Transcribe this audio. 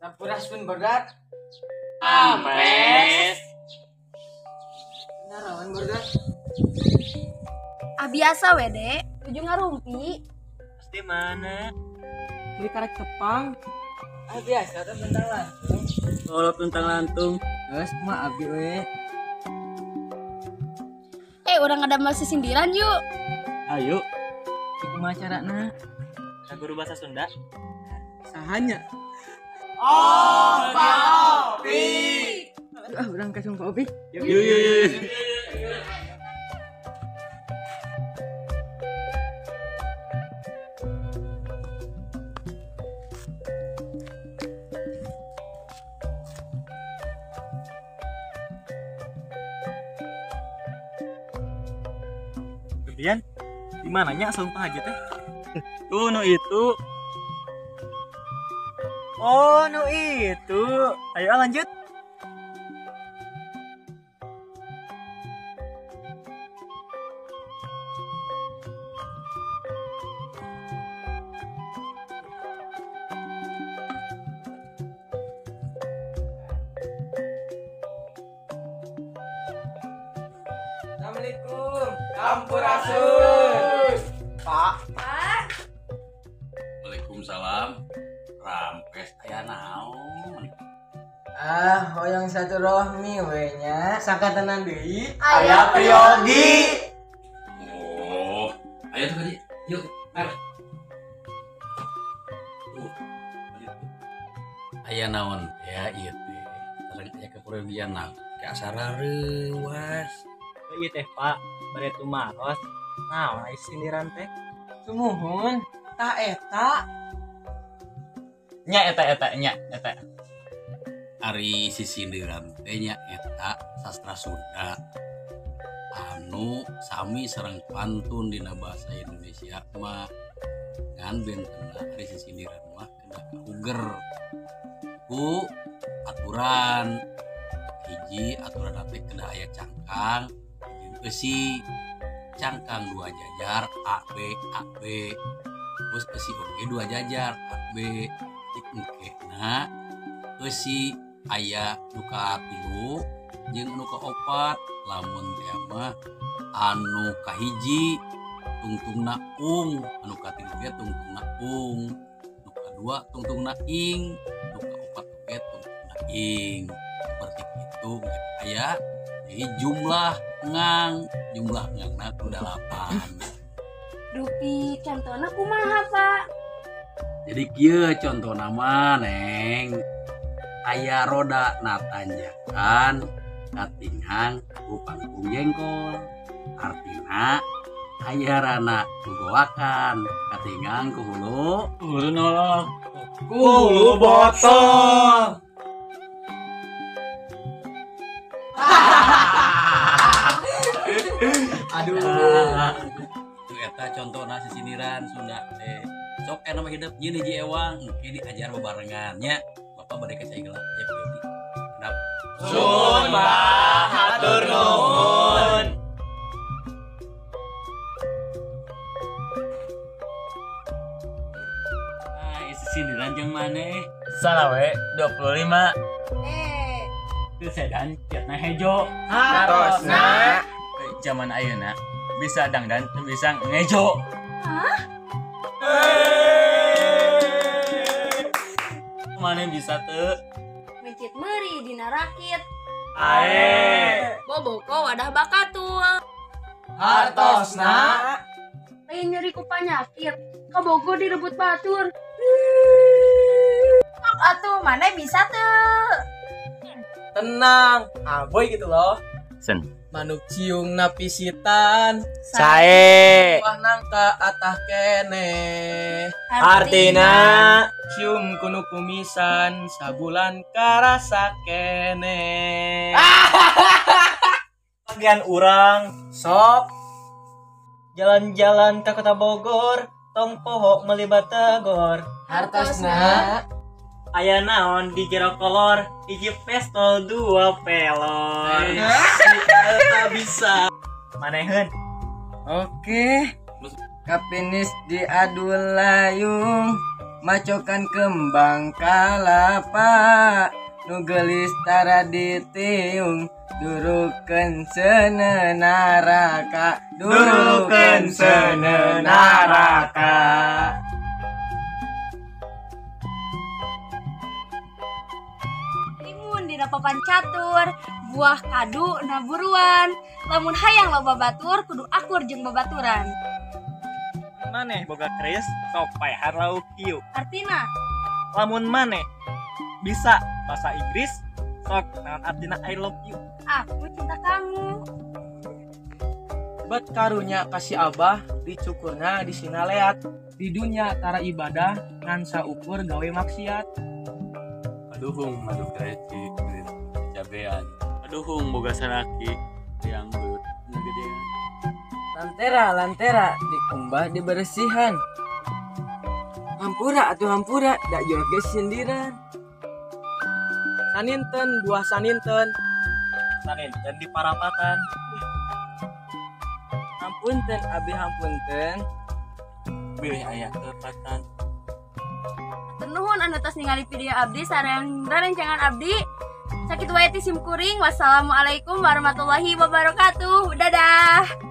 Sampurasun berat. Ampes. Narawan berat. Biasa wede, tujuh ngarumpi. Pasti mana? Beli karek tepang. Biasa tuh tentang lantung. Kalau tentang lantung. Terus mah abi we. Orang ada masih sindiran yuk. Ayo. Iku macarana. Kita guru bahasa Sunda. Sahanya. Opi. Aduh, urang ka sumpah opi. Yuk. Kemudian di mananya sumpah aja teh? Tuh nu itu. Oh, nu itu. Ayo lanjut. Assalamualaikum. Sampurasun. Pak. Waalaikumsalam. Rampes aya naon? Hoyong satu rohmi we nya. Sangkatanan deui. Aya priyogi. Oh, ayo tuh tadi. Yuk, mari. Tuh. Aya naon ya ieu teh. Sareng aya keperogian naon? Ka sarareuwas. Iya teh Pak, bare tumaros. Naon aya sindiran teh? Sumuhun. Tak eta. Nya eta. Ari sisindiran teh nya eta sastra Sunda. Anu sami sareng pantun dina basa Indonesia mah ngan bentenna ari sisindiran mah kena kauger ku aturan hiji aturan teh kena aya cangkang hiji besi cangkang 2 jajar AB terus besi oge 2 jajar AB cik engkena besi aya nu ka 3 jeung nu ka 4 lamun teh mah anu kahiji tungtungna ung anu ka 3 ge tungtungna ung nu ka 2 tungtungna ing nu ka 4 ge tungtungna ing seperti itu aya jadi jumlah ngangna ku 8 Dupi contohnya kumaha Pak? jadi kieu contohna mah Neng aya roda na tanjakan katinghang ku pangkung jengkol artina aya rana nugoakan katinghang ku hulu nolong. Ku botol. Aduh. itu eta contohna sisindiran Sunda teh sok aya mah hidup jeung hiji ewang engke diajar bebarengannya bapak bade ka cai geula ya berarti kedap Sun hatur nuhun. Sindiran jeung maneh salawe 25 teu sedan ciatna hejo Hartosna. zaman ayeuna bisa dangdan teu bisa ngejo. Maneh bisa teu Mencit meri dina rakit. ae Boboko wadah bakatul. Hartosna. Lain nyeri ku panyakit. Kabogo direbut batur. Sok atuh mana bisa tuh. Tenang. Aboy gitu loh. sen Manuk ciung napisitan. sae Wah nangka atah kene. artina cium kuno kumisan sabulan karasa kene. Bagian urang Sok. jalan-jalan ke kota Bogor tong poho melibat tegor Hartosna. aya naon di jero kolor hiji pistol 2 pelor. Tak bisa. Maneheun Oke. Kapinis diadu layung. macokan kembang kalapa nu geulis tara ditiung durukeun seunaraka Durukeun seunaraka. Limun dina papan catur, buah kadu na buruan. Lamun hayang loba batur, kudu akur jeung babaturan. Maneh boga keris sok paehan lauk hiu. Artina, Lamun maneh bisa bahasa Inggris sok naon artina I love you. aku cinta kamu. bat karunya kasih Abah dicukurna di sinaleat di dunia tara ibadah ngan saukur gawe maksiat. Aduhung madu kreci cabean. Aduhung boga saraki yang beut ngagedean. Lantera dikumbah dibersihan. Hampura atuh hampura dak joget sindiran. Saninten buah saninten, Saninten di parapatan. hampunten abi hampunten. Bilih aya tepatan. Nuhun anu tos ningali video abdi sareng rerencangan abdi. Sakit wae ti sim kuring. Wassalamualaikum warahmatullahi wabarakatuh. Dadah.